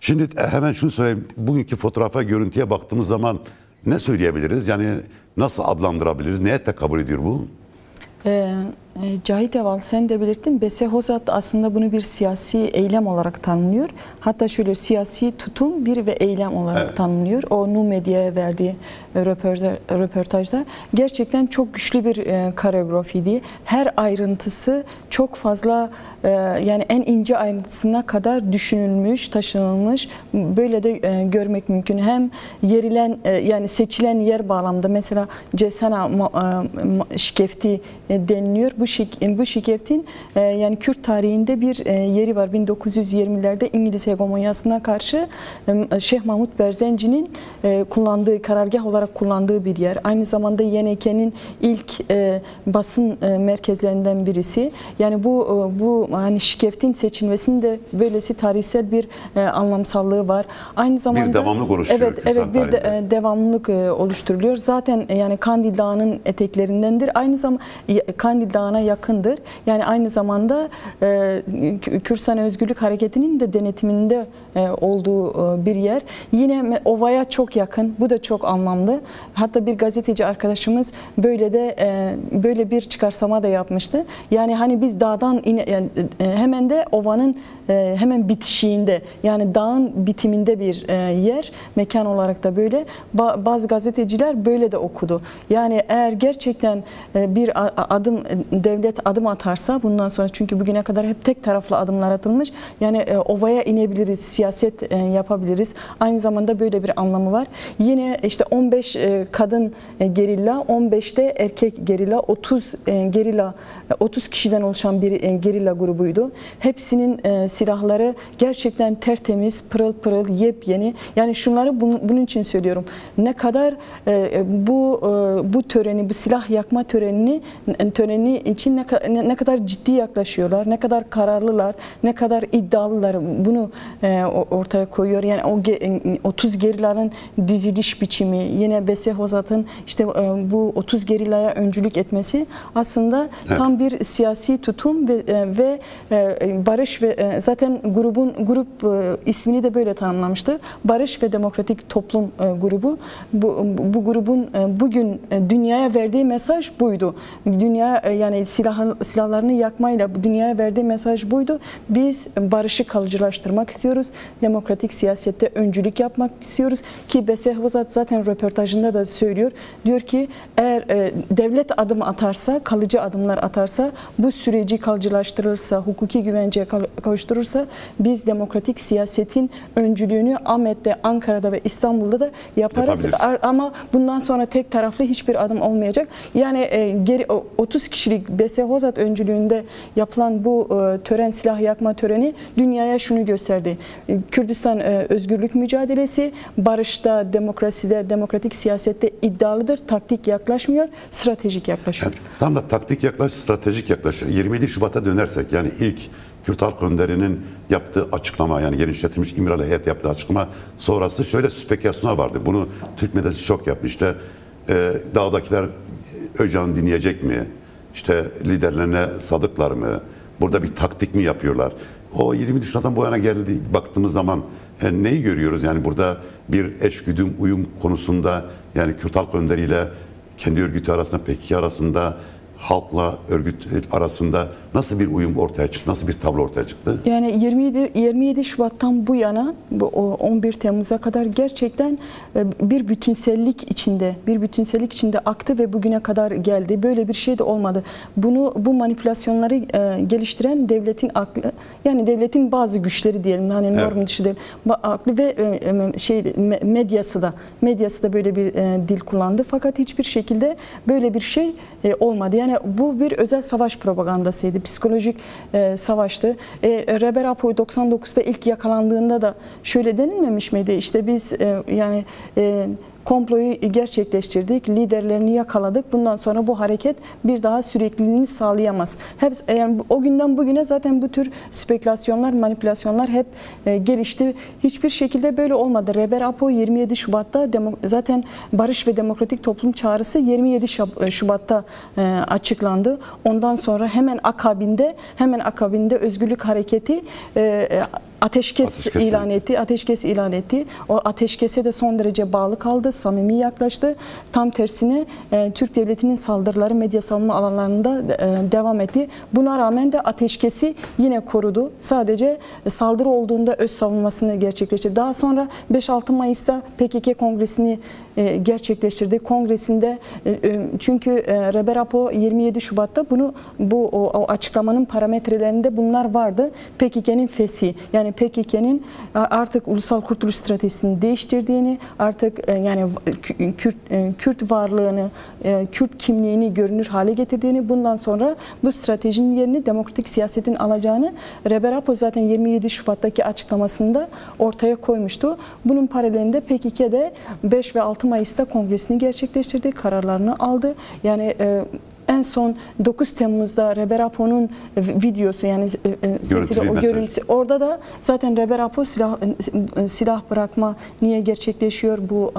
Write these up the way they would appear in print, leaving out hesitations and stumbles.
Şimdi hemen şunu söyleyeyim. Bugünkü fotoğrafa, görüntüye baktığımız zaman ne söyleyebiliriz? Yani nasıl adlandırabiliriz? Neye tekabül ediyor bu? Cahit Eval, sen de belirttin. Bese Hozat aslında bunu bir siyasi eylem olarak tanımlıyor. Hatta şöyle siyasi tutum bir ve eylem olarak tanımlıyor. O Nu Medya'ya verdiği röportajda gerçekten çok güçlü bir koreografiydi. Her ayrıntısı çok fazla, yani en ince ayrıntısına kadar düşünülmüş, taşınılmış. Böyle de görmek mümkün. Hem yerilen, yani seçilen yer bağlamında mesela Cesena Şikefti deniliyor. Bu şikeftin yani Kürt tarihinde bir yeri var. 1920'lerde İngiliz hegemonyasına karşı Şeyh Mahmut Berzenci'nin kullandığı, karargah olarak kullandığı bir yer. Aynı zamanda YNK'nin ilk basın merkezlerinden birisi. Yani bu hani şikeftin seçilmesinin de böylesi tarihsel bir anlamsallığı var. Aynı zamanda bir devamlılık oluşturuyor. Evet, bir devamlılık oluşturuluyor. Zaten yani Kandil Dağı'nın eteklerindendir. Aynı zamanda Kandil Dağı'na yakındır. Yani aynı zamanda Kürtistan Özgürlük Hareketi'nin de denetiminde olduğu bir yer. Yine ovaya çok yakın. Bu da çok anlamlı. Hatta bir gazeteci arkadaşımız böyle bir çıkarsama da yapmıştı. Yani hani biz dağdan yani hemen de ovanın hemen bitişiğinde, yani dağın bitiminde bir yer, mekan olarak da böyle. Bazı gazeteciler böyle de okudu. Yani eğer gerçekten bir devlet adım atarsa bundan sonra, çünkü bugüne kadar hep tek taraflı adımlar atılmış. Yani ovaya inebiliriz, siyaset yapabiliriz. Aynı zamanda böyle bir anlamı var. Yine işte 15 kadın gerilla, 15'te erkek gerilla, 30 kişiden oluşan bir gerilla grubuydu. Hepsinin silahları gerçekten tertemiz, pırıl pırıl, yepyeni. Yani şunları bunun için söylüyorum. Ne kadar bu töreni, bu silah yakma töreni için ne kadar ciddi yaklaşıyorlar, ne kadar kararlılar, ne kadar iddialılar, bunu ortaya koyuyor. Yani o 30 gerilanın diziliş biçimi, yine Bese Hozat'ın işte bu 30 gerilaya öncülük etmesi aslında tam bir siyasi tutum ve barış ve zaten grup ismini de böyle tanımlamıştı. Barış ve Demokratik Toplum grubu. Bu grubun bugün dünyaya verdiği mesaj buydu. Dünya, yani silahlarını yakmayla dünyaya verdiği mesaj buydu. Biz barışı kalıcılaştırmak istiyoruz. Demokratik siyasette öncülük yapmak istiyoruz ki Bese Hozat zaten röportajında da söylüyor. Diyor ki eğer devlet adım atarsa, kalıcı adımlar atarsa, bu süreci kalıcılaştırırsa, hukuki güvenceye kavuşturursa biz demokratik siyasetin öncülüğünü Ahmet'te, Ankara'da ve İstanbul'da da yaparız. Ama bundan sonra tek taraflı hiçbir adım olmayacak. Yani 30 kişilik Bese Hozat öncülüğünde yapılan bu tören, silah yakma töreni dünyaya şunu gösterdi. Kürdistan özgürlük mücadelesi barışta, demokraside, demokratik siyasette iddialıdır. Taktik yaklaşmıyor, stratejik yaklaşıyor. Yani tam da taktik stratejik yaklaşıyor. 27 Şubat'a dönersek, yani ilk Kürt Halk Önderi'nin yaptığı açıklama, yani genişletilmiş İmralı heyet yaptığı açıklama sonrası şöyle spekülasyonlar vardı. Bunu Türk medyası çok yapmıştı. Dağdakiler Öcalan'ı dinleyecek mi? İşte liderlerine sadıklar mı? Burada bir taktik mi yapıyorlar? O 20 Şubat'tan bu yana geldi, baktığımız zaman neyi görüyoruz? Yani burada bir eşgüdüm, uyum konusunda, yani Kürt Halk Önderi ile kendi örgütü arasında, PKK arasında, halkla örgüt arasında nasıl bir uyum ortaya çıktı? Nasıl bir tablo ortaya çıktı? Yani 27 Şubat'tan bu yana 11 Temmuz'a kadar gerçekten bir bütünsellik içinde aktı ve bugüne kadar geldi. Böyle bir şey de olmadı. Bu manipülasyonları geliştiren devletin aklı, yani devletin bazı güçleri diyelim, hani norm dışı değil, aklı ve medyası da böyle bir dil kullandı. Fakat hiçbir şekilde böyle bir şey olmadı. Yani bu bir özel savaş propagandasıydı. Psikolojik savaştı. Reber Apo'yu 99'da ilk yakalandığında da şöyle denilmemiş miydi? İşte biz komployu gerçekleştirdik, liderlerini yakaladık. Bundan sonra bu hareket bir daha sürekliliğini sağlayamaz. Yani o günden bugüne zaten bu tür spekülasyonlar, manipülasyonlar hep gelişti. Hiçbir şekilde böyle olmadı. Reber Apo 27 Şubat'ta zaten Barış ve Demokratik Toplum çağrısı 27 Şubat'ta açıklandı. Ondan sonra hemen akabinde Özgürlük Hareketi ateşkes ilan etti. Ateşkes ilan etti. O ateşkese de son derece bağlı kaldı, samimi yaklaştı. Tam tersine Türk devletinin saldırıları medya savunma alanlarında devam etti. Buna rağmen de ateşkesi yine korudu. Sadece saldırı olduğunda öz savunmasını gerçekleştirdi. Daha sonra 5-6 Mayıs'ta PKK kongresini gerçekleştirdi. Kongresinde çünkü Rebe Apo 27 Şubat'ta o açıklamanın parametrelerinde bunlar vardı. PKK'nin feshi, yani PKK'nin artık ulusal kurtuluş stratejisini değiştirdiğini, artık yani Kürt varlığını, Kürt kimliğini görünür hale getirdiğini, bundan sonra bu stratejinin yerini demokratik siyasetin alacağını Rebe Apo zaten 27 Şubat'taki açıklamasında ortaya koymuştu. Bunun paralelinde PKK'de 5 ve 6 Mayıs'ta kongresini gerçekleştirdi, kararlarını aldı. Yani en son 9 Temmuz'da Rebe Apo'nun videosu, yani sesiyle o görüntüsü, orada da zaten Rebe Apo silah bırakma niye gerçekleşiyor, bu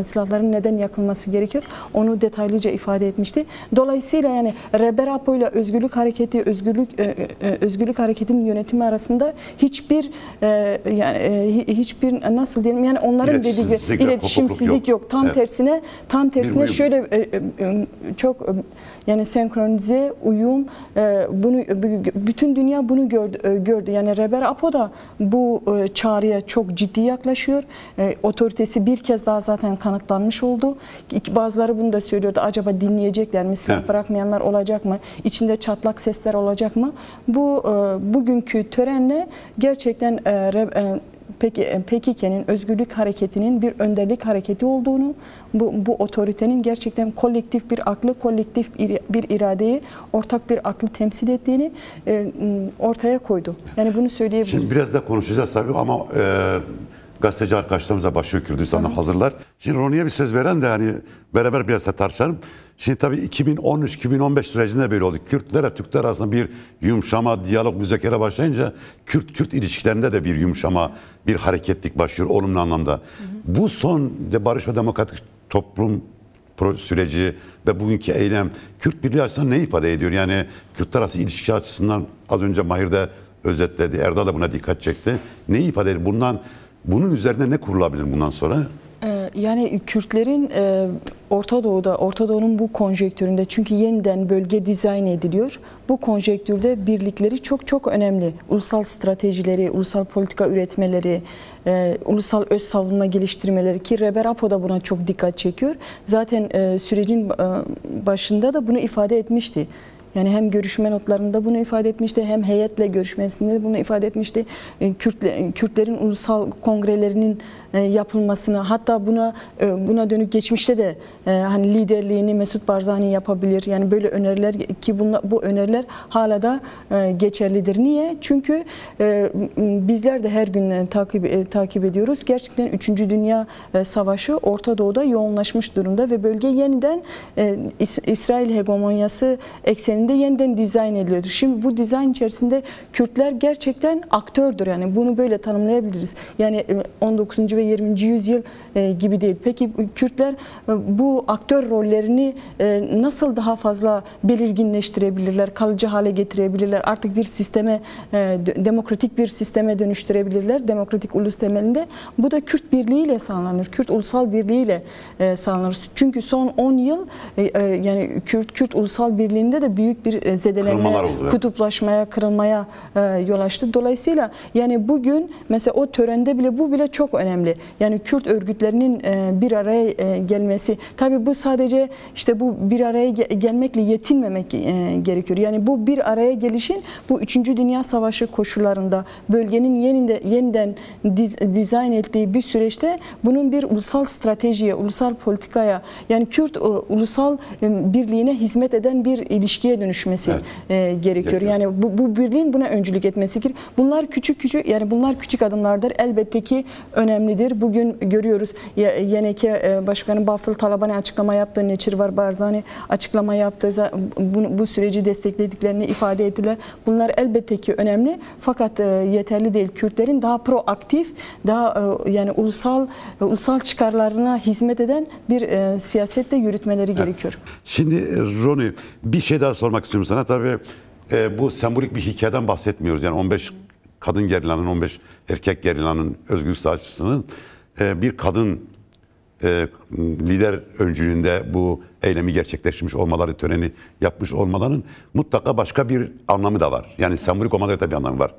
silahların neden yakılması gerekiyor, onu detaylıca ifade etmişti. Dolayısıyla yani Rebe Apo ile Özgürlük Hareketi, Özgürlük Hareketi'nin yönetimi arasında hiçbir nasıl diyelim, yani onların dediği gibi iletişimsizlik yok. Tam tersine şöyle çok yani senkronize, uyum, bunu bütün dünya bunu gördü. Yani Rebe Apo da bu çağrıya çok ciddi yaklaşıyor. Otoritesi bir kez daha zaten kanıtlanmış oldu. Bazıları bunu da söylüyordu. Acaba dinleyecekler mi? Silah bırakmayanlar olacak mı? İçinde çatlak sesler olacak mı? Bugünkü törenle gerçekten PKK'nin, Özgürlük Hareketi'nin bir önderlik hareketi olduğunu, bu otoritenin gerçekten kolektif bir aklı, kolektif bir iradeyi, ortak bir aklı temsil ettiğini ortaya koydu. Yani bunu söyleyebiliriz. Şimdi biraz da konuşacağız tabii ama gazeteci arkadaşlarımız da başlıyor Kürdistan'da hazırlar. Şimdi Roni'ye bir söz veren de hani beraber biraz da tartışalım. Şimdi tabii 2013-2015 sürecinde böyle oldu. Kürtlerle Türkler arasında bir yumuşama, diyalog, müzakere başlayınca Kürt ilişkilerinde de bir yumuşama, bir hareketlik başlıyor olumlu anlamda. Bu son barış ve demokratik toplum süreci ve bugünkü eylem Kürt birliği açısından ne ifade ediyor? Yani Kürtler arası ilişki açısından az önce Mahir de özetledi, Erdal da buna dikkat çekti. Ne ifade ediyor? Bunun üzerine ne kurulabilir bundan sonra? Yani Kürtlerin Orta Doğu'nun bu konjektüründe, çünkü yeniden bölge dizayn ediliyor. Bu konjektürde birlikleri çok önemli. Ulusal stratejileri, ulusal politika üretmeleri, ulusal öz savunma geliştirmeleri, ki Rebe Apo da buna çok dikkat çekiyor. Zaten sürecin başında da bunu ifade etmişti. Yani hem görüşme notlarında bunu ifade etmişti, hem heyetle görüşmesinde bunu ifade etmişti. Kürtlerin ulusal kongrelerinin yapılmasını, hatta buna dönük geçmişte de hani liderliğini Mesut Barzani yapabilir. Yani böyle öneriler, ki bu öneriler hala da geçerlidir. Niye? Çünkü bizler de her gün takip ediyoruz. Gerçekten 3. Dünya Savaşı Orta Doğu'da yoğunlaşmış durumda ve bölge yeniden İsrail hegemonyası ekseninde yeniden dizayn ediliyordur. Şimdi bu dizayn içerisinde Kürtler gerçekten aktördür. Yani bunu böyle tanımlayabiliriz. Yani 19. ve 20. yüzyıl gibi değil. Peki Kürtler bu aktör rollerini nasıl daha fazla belirginleştirebilirler, kalıcı hale getirebilirler, artık bir sisteme, demokratik bir sisteme dönüştürebilirler, demokratik ulus temelinde. Bu da Kürt birliğiyle sağlanır, Kürt ulusal birliğiyle sağlanır. Çünkü son 10 yıl yani Kürt ulusal birliğinde de büyük bir zedelenme, kutuplaşmaya, kırılmaya yol açtı. Dolayısıyla yani bugün mesela o törende bile bu bile çok önemli. Yani Kürt örgütlerinin bir araya gelmesi. Tabii bu sadece işte bu bir araya gelmekle yetinmemek gerekiyor. Yani bu bir araya gelişin bu 3. Dünya Savaşı koşullarında bölgenin yeniden dizayn ettiği bir süreçte bunun bir ulusal stratejiye, ulusal politikaya, yani Kürt ulusal birliğine hizmet eden bir ilişkiye dönüşmesi gerekiyor. Yani bu birliğin buna öncülük etmesi gerekiyor. Bunlar küçük adımlardır. Elbette ki önemlidir. Bugün görüyoruz YNK Başkanı Bafıl Talabani açıklama yaptı. Neçirvar Barzani açıklama yaptı. Bu süreci desteklediklerini ifade ettiler. Bunlar elbette ki önemli. Fakat yeterli değil. Kürtlerin daha proaktif, daha yani ulusal çıkarlarına hizmet eden bir siyasette yürütmeleri gerekiyor. Şimdi Roni, bir şey daha sormak istiyorum sana. Tabii bu sembolik bir hikayeden bahsetmiyoruz. Yani 15 kadın gerilanın, 15 erkek gerilanın, özgürlük savaşçısının bir kadın lider öncülüğünde bu eylemi gerçekleştirmiş olmaları, töreni yapmış olmalarının mutlaka başka bir anlamı da var. Yani sembolik olmaları da bir anlamı var.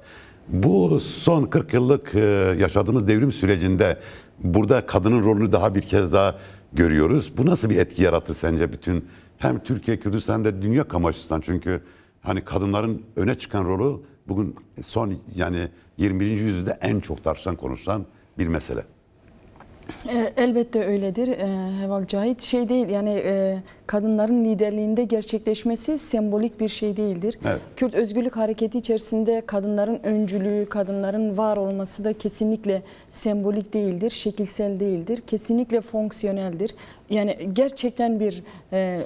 Bu son 40 yıllık yaşadığımız devrim sürecinde burada kadının rolünü daha bir kez daha görüyoruz. Bu nasıl bir etki yaratır sence bütün hem Türkiye, Kürdistan hem de dünya kamu açısından? Çünkü hani kadınların öne çıkan rolü bugün son yani 21. yüzyılda en çok tartışılan, konuşulan bir mesele. Elbette öyledir. Heval Cahit şey değil yani kadınların liderliğinde gerçekleşmesi sembolik bir şey değildir. Evet. Kürt Özgürlük Hareketi içerisinde kadınların öncülüğü, kadınların var olması da kesinlikle sembolik değildir, şekilsel değildir, kesinlikle fonksiyoneldir. Yani gerçekten bir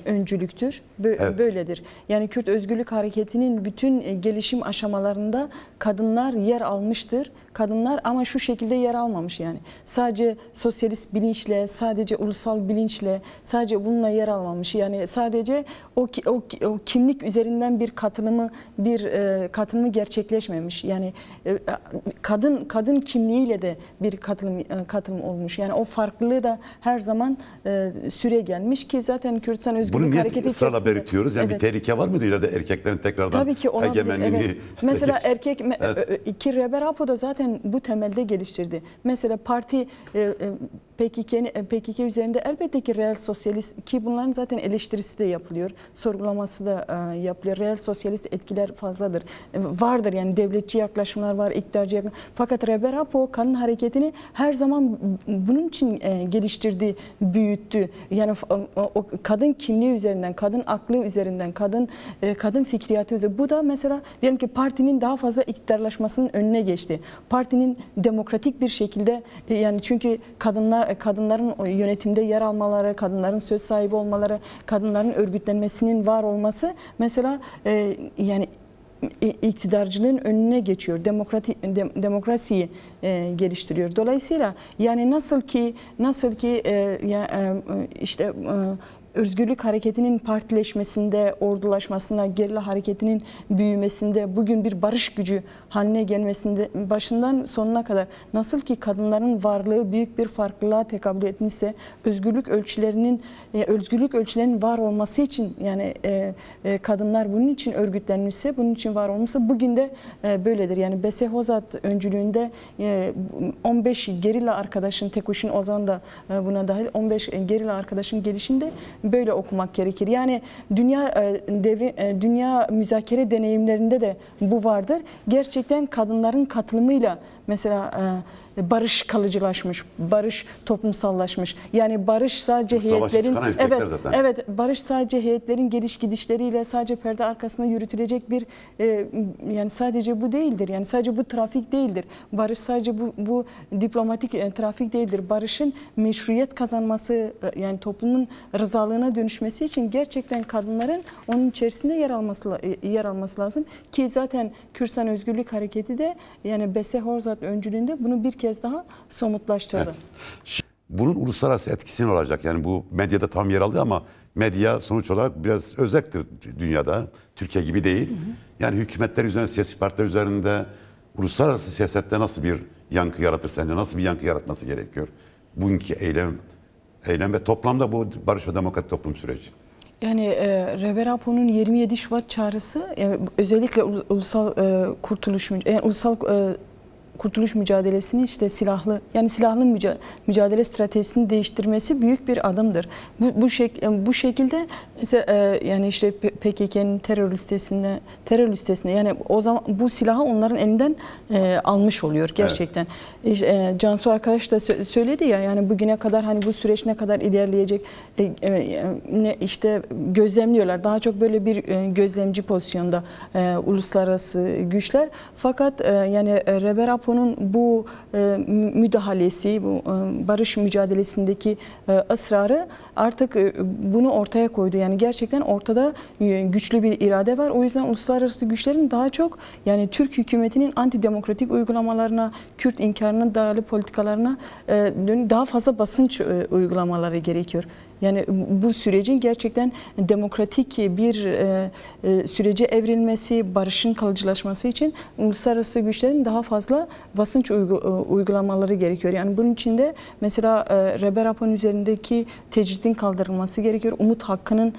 öncülüktür, Evet. böyledir. Yani Kürt Özgürlük Hareketi'nin bütün gelişim aşamalarında kadınlar yer almıştır. Kadınlar ama şu şekilde yer almamış yani. Sadece sosyalist bilinçle, sadece ulusal bilinçle, sadece bununla yer almamış. Yani sadece o kimlik üzerinden bir katılımı gerçekleşmemiş. Yani kadın kimliğiyle de bir katılım olmuş. Yani o farklılığı da her zaman süre gelmiş ki zaten Kürdistan Özgürlük Hareketi Bunu niye ısrarla içerisinde. belirtiyoruz? Yani Evet. bir tehlike var mıydı ileride erkeklerin tekrardan Tabii ki olabilir. egemenliğini? Evet. Mesela Evet. ki Reber Apo da zaten bu temelde geliştirdi. Mesela parti PKK üzerinde elbette ki reel sosyalist ki bunların zaten eleştirisi de yapılıyor. Sorgulaması da yapılıyor. Reel sosyalist etkiler fazladır. Vardır yani devletçi yaklaşımlar var, iktidarcı yaklaşımlar. Fakat Reber Apo kadın hareketini her zaman bunun için geliştirdi, büyüttü. Yani o kadın kimliği üzerinden, kadın aklı üzerinden, kadın fikriyatı üzerinden. Bu da mesela diyelim ki partinin daha fazla iktidarlaşmasının önüne geçti. Partinin demokratik bir şekilde yani çünkü kadınların yönetimde yer almaları, kadınların söz sahibi olmaları, kadınların örgütlenmesinin var olması mesela yani iktidarcılığın önüne geçiyor. Demokrasiyi geliştiriyor. Dolayısıyla yani nasıl ki işte Özgürlük Hareketi'nin partileşmesinde, ordulaşmasında, gerilla hareketinin büyümesinde, bugün bir barış gücü haline gelmesinde başından sonuna kadar nasıl ki kadınların varlığı büyük bir farklılığa tekabül etmişse, özgürlük ölçülerinin var olması için yani kadınlar bunun için örgütlenmişse, bunun için var olmuşsa bugün de böyledir. Yani Bese Hozat öncülüğünde 15 gerilla arkadaşın, Tekuşin Ozan da buna dahil 15 gerilla arkadaşın gelişinde böyle okumak gerekir. Yani dünya müzakere deneyimlerinde de bu vardır. Gerçekten kadınların katılımıyla mesela barış kalıcılaşmış, barış toplumsallaşmış. Yani barış sadece heyetlerin barış sadece heyetlerin geliş gidişleriyle sadece perde arkasında yürütülecek bir yani sadece bu değildir. Yani sadece bu trafik değildir. Barış sadece bu diplomatik trafik değildir. Barışın meşruiyet kazanması yani toplumun rızalığına dönüşmesi için gerçekten kadınların onun içerisinde yer alması lazım ki zaten Kürdistan Özgürlük Hareketi de yani Bese Horzat öncülüğünde bunu bir kez daha somutlaştırdı. Evet. Bunun uluslararası etkisi ne olacak? Yani bu medyada tam yer aldı ama medya sonuç olarak biraz özelliktir dünyada. Türkiye gibi değil. Hı hı. Yani hükümetler üzerinde, siyasi partiler üzerinde uluslararası siyasette nasıl bir yankı yaratır sence? Nasıl bir yankı yaratması gerekiyor? Bugünkü eylem ve toplamda bu barış ve demokratik toplum süreci. Yani Reber Apo'nun 27 Şubat çağrısı özellikle ulusal kurtuluş mücadelesini işte silahlı mücadele stratejisini değiştirmesi büyük bir adımdır. Bu şekilde mesela yani işte PKK'nın terör listesine yani o zaman bu silahı onların elinden almış oluyor gerçekten. Evet. Cansu arkadaş da söyledi ya yani bugüne kadar hani bu süreç ne kadar ilerleyecek işte gözlemliyorlar. Daha çok böyle bir gözlemci pozisyonda uluslararası güçler. Fakat yani Reber Apo'nun bu müdahalesi, bu barış mücadelesindeki ısrarı artık bunu ortaya koydu. Yani gerçekten ortada güçlü bir irade var. O yüzden uluslararası güçlerin daha çok yani Türk hükümetinin antidemokratik uygulamalarına, Kürt inkarına dayalı politikalarına daha fazla basınç uygulamaları gerekiyor. Yani bu sürecin gerçekten demokratik bir sürece evrilmesi, barışın kalıcılaşması için uluslararası güçlerin daha fazla basınç uygulamaları gerekiyor. Yani bunun için de mesela Rebe raporunun üzerindeki tecridin kaldırılması gerekiyor. Umut hakkının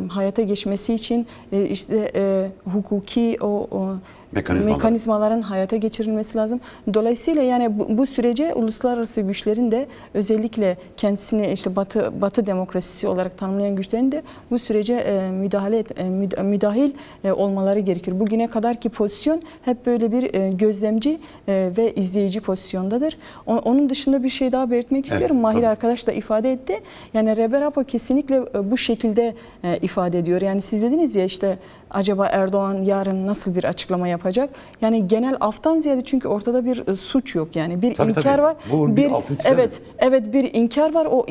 hayata geçmesi için işte hukuki mekanizmaların hayata geçirilmesi lazım. Dolayısıyla yani bu sürece uluslararası güçlerin de özellikle kendisini işte Batı demokrasisi olarak tanımlayan güçlerin de bu sürece müdahil olmaları gerekir. Bugüne kadarki pozisyon hep böyle bir gözlemci ve izleyici pozisyondadır. Onun dışında bir şey daha belirtmek istiyorum. Evet, Mahir tabii. arkadaş da ifade etti. Yani Rebe rapor kesinlikle bu şekilde ifade ediyor. Yani siz dediniz ya işte acaba Erdoğan yarın nasıl bir açıklama yapacak? Yani genel aftan ziyade çünkü ortada bir suç yok yani bir Tabii, inkar tabii. var. Bu bir altın çizelim. Evet bir inkar var. O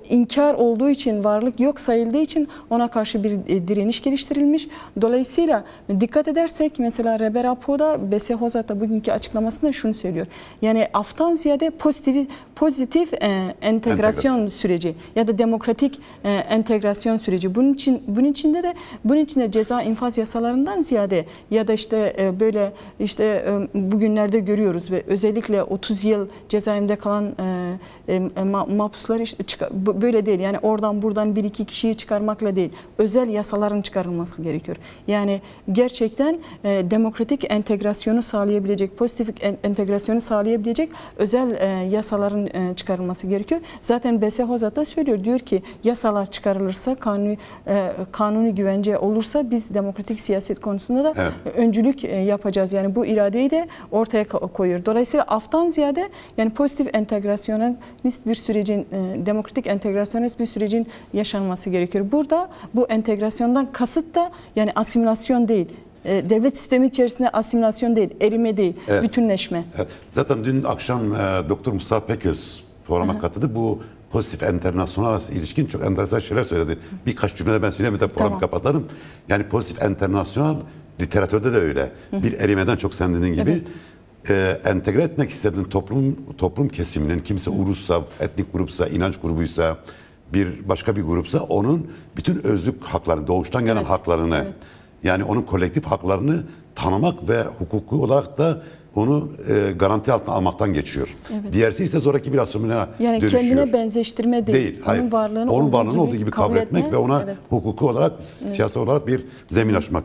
inkar olduğu için varlık yok sayıldığı için ona karşı bir direniş geliştirilmiş. Dolayısıyla dikkat edersek mesela Rebe raporda Bese Hozat da bugünkü açıklamasında şunu söylüyor. Yani aftan ziyade pozitif entegrasyon süreci ya da demokratik entegrasyon süreci. Bunun içinde de ceza infaz yasalarından ziyade ya da işte böyle işte bugünlerde görüyoruz ve özellikle 30 yıl cezaevinde kalan mahpuslar işte böyle değil. Yani oradan buradan bir iki kişiyi çıkarmakla değil. Özel yasaların çıkarılması gerekiyor. Yani gerçekten demokratik entegrasyonu sağlayabilecek, pozitif entegrasyonu sağlayabilecek özel yasaların çıkarılması gerekiyor. Zaten Bese Hozat da söylüyor. Diyor ki yasalar çıkarılırsa, kanuni güvence olursa biz demokratik siyaset konusunda da öncülük yapacağız. Yani bu iradeyi de ortaya koyuyor. Dolayısıyla aftan ziyade yani pozitif entegrasyonist bir sürecin, demokratik entegrasyonist bir sürecin yaşanması gerekiyor. Burada bu entegrasyondan kasıt da yani asimilasyon değil. Devlet sistemi içerisinde asimilasyon değil, erime değil, bütünleşme. Evet. Zaten dün akşam Doktor Mustafa Peköz programa katıldı. Bu pozitif enternasyonel arası ilişkin çok enteresan şeyler söyledi. Birkaç cümlede ben söyleyeyim, bir de programı kapatalım. Yani pozitif enternasyonel literatürde de öyle. Bir erimeden çok sen dediğin gibi entegre etmek istediğin toplum kesiminin, kimse ulussa, etnik grupsa, inanç grubuysa, başka bir grupsa onun bütün özlük haklarını, doğuştan gelen haklarını, yani onun kolektif haklarını tanımak ve hukuki olarak da onu garanti altına almaktan geçiyor. Diğerisi ise zoraki bir asımına yani dönüşüyor. Kendine benzeştirme değil. Hayır. Onun varlığını olduğu gibi kabul etmek ve ona hukuki olarak, siyasi olarak bir zemin açmak.